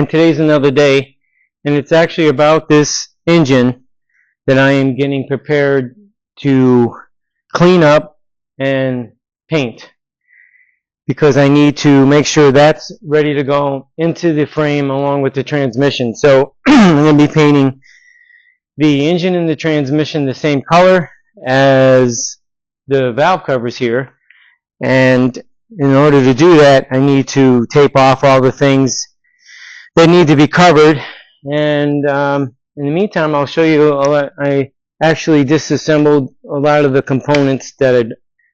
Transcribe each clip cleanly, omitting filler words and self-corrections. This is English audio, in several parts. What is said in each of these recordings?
today's another day, and it's actually about this engine that I am getting prepared to clean up and paint, because I need to make sure that's ready to go into the frame along with the transmission. So I'm going to be painting the engine and the transmission the same color as the valve covers here, and in order to do that I need to tape off all the things that need to be covered. And in the meantime, I'll show you I actually disassembled a lot of the components that I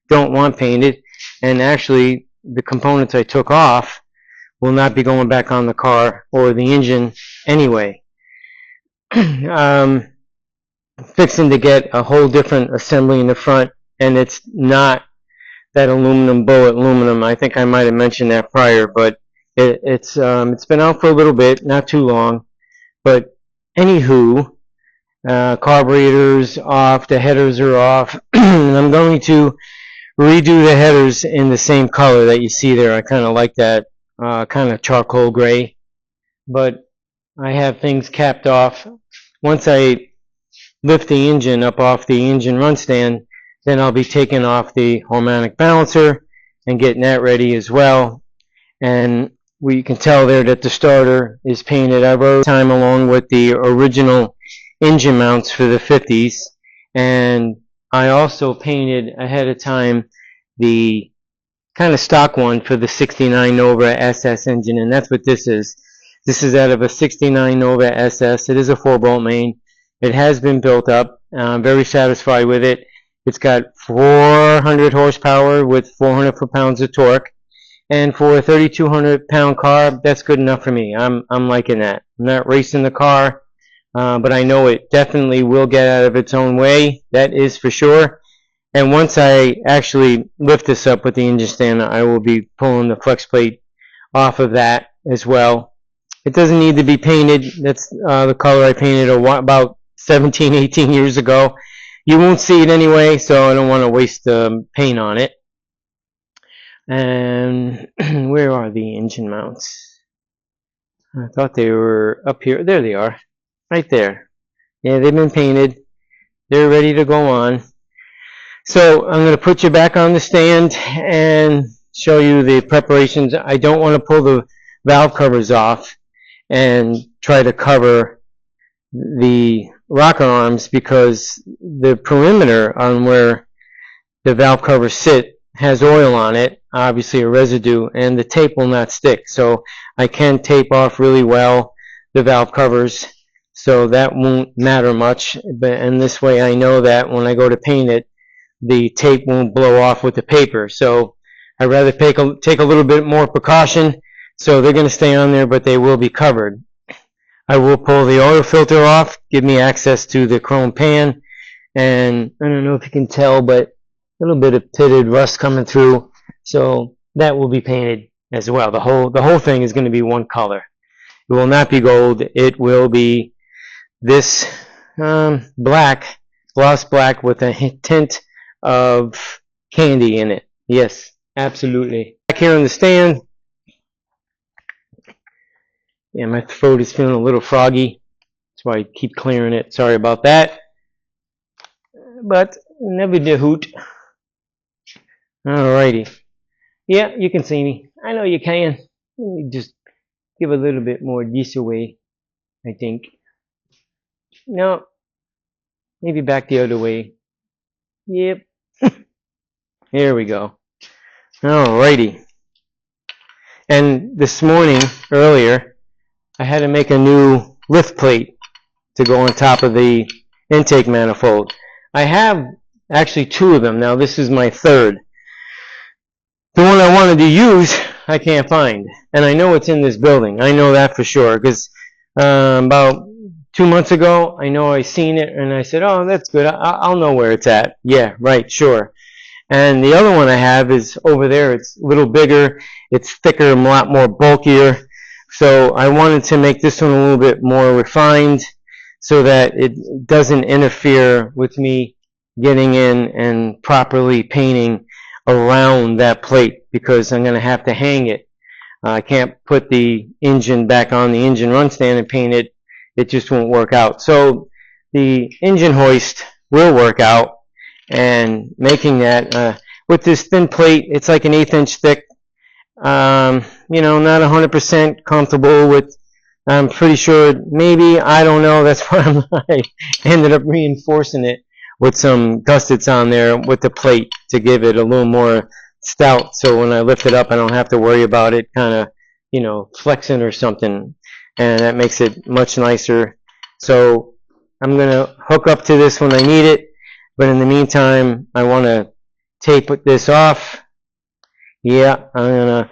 don't want painted, and actually the components I took off will not be going back on the car or the engine anyway. Fixing to get a whole different assembly in the front, and it's not that aluminum bullet aluminum. I think I might have mentioned that prior, but it's been out for a little bit, not too long. But anywho, carburetors off, the headers are off, and I'm going to redo the headers in the same color that you see there. I kind of like that kind of charcoal gray, but I have things capped off. Once I lift the engine up off the engine run stand, then I'll be taking off the harmonic balancer and getting that ready as well. And you can tell there that the starter is painted. I wrote time along with the original engine mounts for the 50s, and I also painted ahead of time the kind of stock one for the 69 Nova SS engine, and that's what this is. This is out of a 69 Nova SS. It is a 4-bolt main. It has been built up. I'm very satisfied with it. It's got 400 horsepower with 400 foot-pounds of torque. And for a 3,200 pound car, that's good enough for me. I'm liking that. I'm not racing the car, but I know it definitely will get out of its own way. That is for sure. And once I actually lift this up with the engine stand, I will be pulling the flex plate off of that as well. It doesn't need to be painted. That's the color I painted about 17, 18 years ago. You won't see it anyway, so I don't want to waste paint on it. And where are the engine mounts? I thought they were up here. There they are, right there. Yeah, they've been painted. They're ready to go on. So I'm going to put you back on the stand and show you the preparations. I don't want to pull the valve covers off and try to cover the rocker arms, because the perimeter on where the valve covers sit has oil on it, obviously a residue, and the tape will not stick. So I can tape off really well the valve covers, so that won't matter much. And this way I know that when I go to paint it, the tape won't blow off with the paper. So I'd rather take a little bit more precaution. So they're going to stay on there, but they will be covered. I will pull the oil filter off, give me access to the chrome pan, and I don't know if you can tell, but a little bit of pitted rust coming through, so that will be painted as well. The whole thing is going to be one color. It will not be gold. It will be this black, gloss black with a tint of candy in it. Yes, absolutely. Back here on the stand, yeah, my throat is feeling a little froggy. That's why I keep clearing it. Sorry about that. But never the hoot. Alrighty. Yeah, you can see me. I know you can. Let me just give a little bit more this away, I think. No. Maybe back the other way. Yep. Here we go. Alrighty. And this morning, earlier, I had to make a new lift plate to go on top of the intake manifold. I have actually 2 of them. Now this is my 3rd. The one I wanted to use, I can't find. And I know it's in this building. I know that for sure, because about 2 months ago, I know I seen it, and I said, oh, that's good. I'll know where it's at. Yeah, right, sure. And the other one I have is over there. It's a little bigger. It's thicker, a lot more bulkier. So I wanted to make this one a little bit more refined so that it doesn't interfere with me getting in and properly painting around that plate, because I'm going to have to hang it I can't put the engine back on the engine run stand and paint it. It just won't work out. So the engine hoist will work out, and making that with this thin plate, it's like an 1/8 inch thick. You know, not 100% comfortable with. I'm pretty sure, maybe, I don't know, that's why I ended up reinforcing it with some gussets on there with the plate to give it a little more stout, so when I lift it up I don't have to worry about it kind of, you know, flexing or something, and that makes it much nicer. So I'm going to hook up to this when I need it, but in the meantime I want to tape this off. Yeah, I'm going to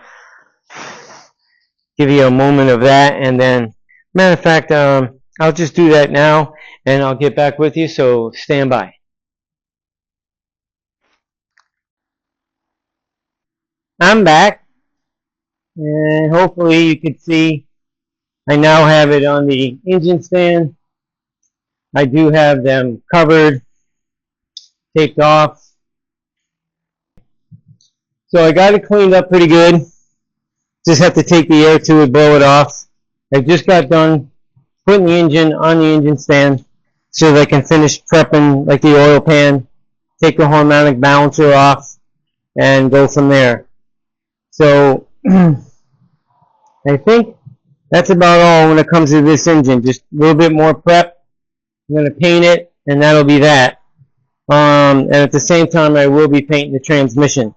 give you a moment of that, and then, matter of fact, I'll just do that now, and I'll get back with you, so stand by. I'm back, and hopefully you can see I now have it on the engine stand. I do have them covered, taped off. So I got it cleaned up pretty good. Just have to take the air to it, blow it off. I just got done putting the engine on the engine stand so that I can finish prepping like the oil pan, take the harmonic balancer off, and go from there. So I think that's about all when it comes to this engine. Just a little bit more prep. I'm going to paint it, and that'll be that. And at the same time, I will be painting the transmission.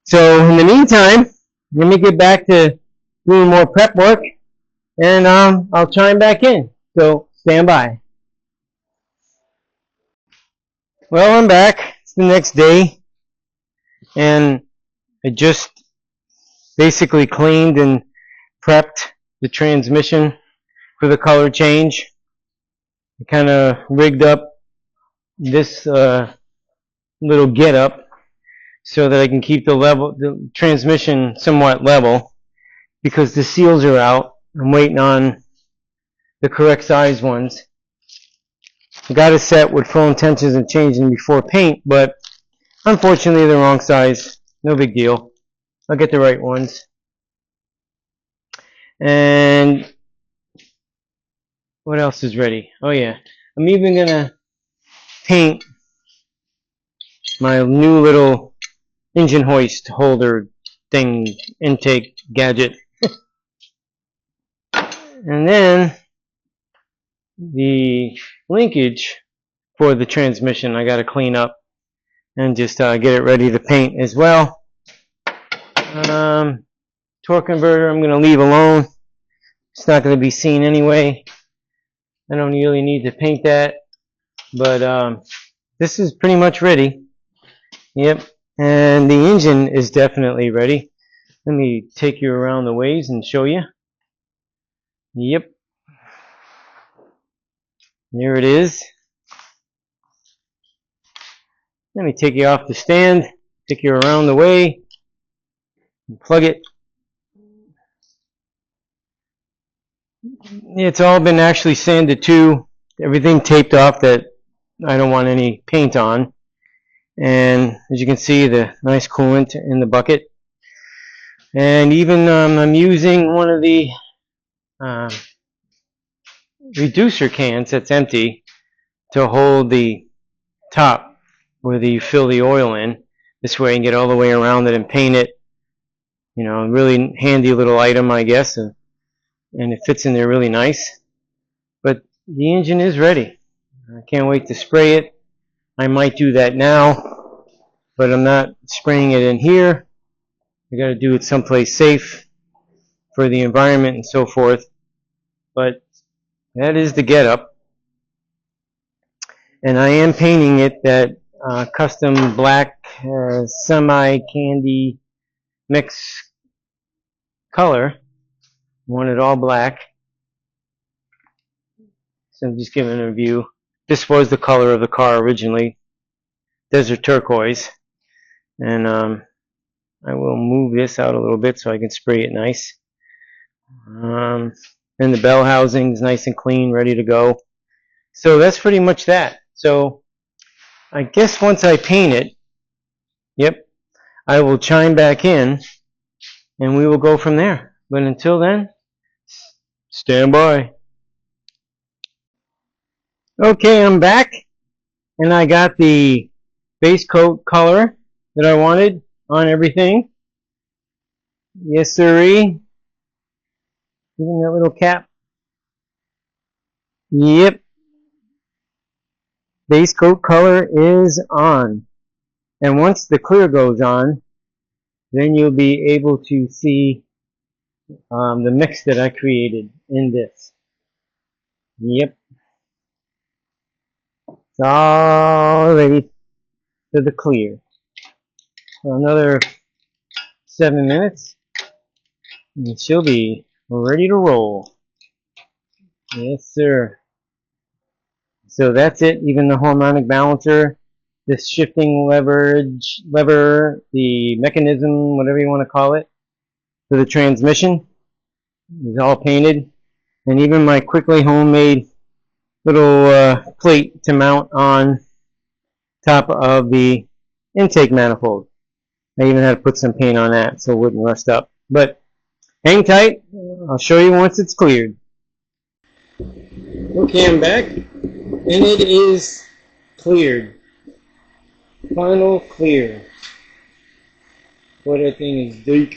So in the meantime, let me get back to doing more prep work, and I'll chime back in. So stand by. Well, I'm back. It's the next day, and I just basically cleaned and prepped the transmission for the color change. I kind of rigged up this little get-up so that I can keep the transmission somewhat level, because the seals are out. I'm waiting on the correct size ones. I got it set with full intentions of changing before paint, but unfortunately the wrong size. No big deal. I'll get the right ones. And what else is ready? Oh yeah, I'm even gonna paint my new little engine hoist holder thing, intake gadget. And then the linkage for the transmission I got to clean up and just get it ready to paint as well. Torque converter I'm going to leave alone. It's not going to be seen anyway. I don't really need to paint that, but this is pretty much ready. Yep, and the engine is definitely ready. Let me take you around the ways and show you. Yep, there it is. Let me take you off the stand, take you around the way, and plug it. It's all been actually sanded too. Everything taped off that I don't want any paint on. And as you can see, the nice coolant in the bucket. And even I'm using one of the reducer cans that's empty to hold the top where you fill the oil in. This way you can get all the way around it and paint it. You know, really handy little item, I guess, and it fits in there really nice. But the engine is ready. I can't wait to spray it. I might do that now, but I'm not spraying it in here. I got to do it someplace safe for the environment and so forth. But that is the getup, and I am painting it that custom black semi-candy mix color. I want it all black, so I'm just giving a view. This was the color of the car originally, desert turquoise, and I will move this out a little bit so I can spray it nice. And the bell housing is nice and clean, ready to go. So that's pretty much that. So I guess once I paint it, yep, I will chime back in and we will go from there. But until then, stand by. Okay, I'm back, and I got the base coat color that I wanted on everything. Yes, sirree. Even that little cap. Yep. Base coat color is on. And once the clear goes on, then you'll be able to see the mix that I created in this. Yep. It's all ready for the clear. So another 7 minutes, and she'll be ready to roll. Yes, sir. So that's it. Even the harmonic balancer, this shifting lever, the mechanism, whatever you want to call it, for the transmission is all painted. And even my quickly homemade little plate to mount on top of the intake manifold. I even had to put some paint on that so it wouldn't rust up. But hang tight. I'll show you once it's cleared. Okay, I'm back, and it is cleared. Final clear. Boy, that thing is deep.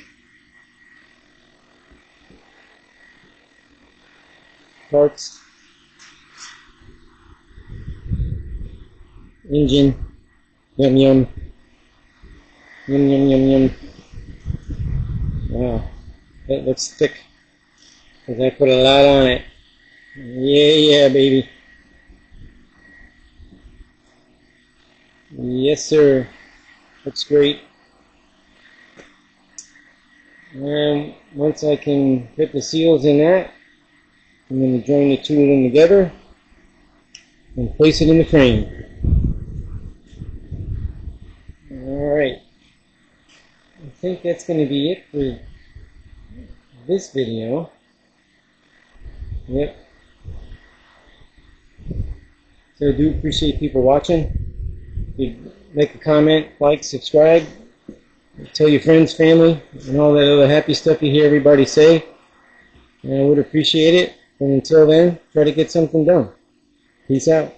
Parts. Engine. Yum yum. Yum yum yum yum. Wow, that looks thick, because I put a lot on it. Yeah, baby. Yes, sir. Looks great. And once I can put the seals in that, I'm going to join the two of them together and place it in the frame. Alright. I think that's going to be it for this video. Yep. So I do appreciate people watching. You make a comment, like, subscribe, tell your friends, family, and all that other happy stuff you hear everybody say. And I would appreciate it. And until then, try to get something done. Peace out.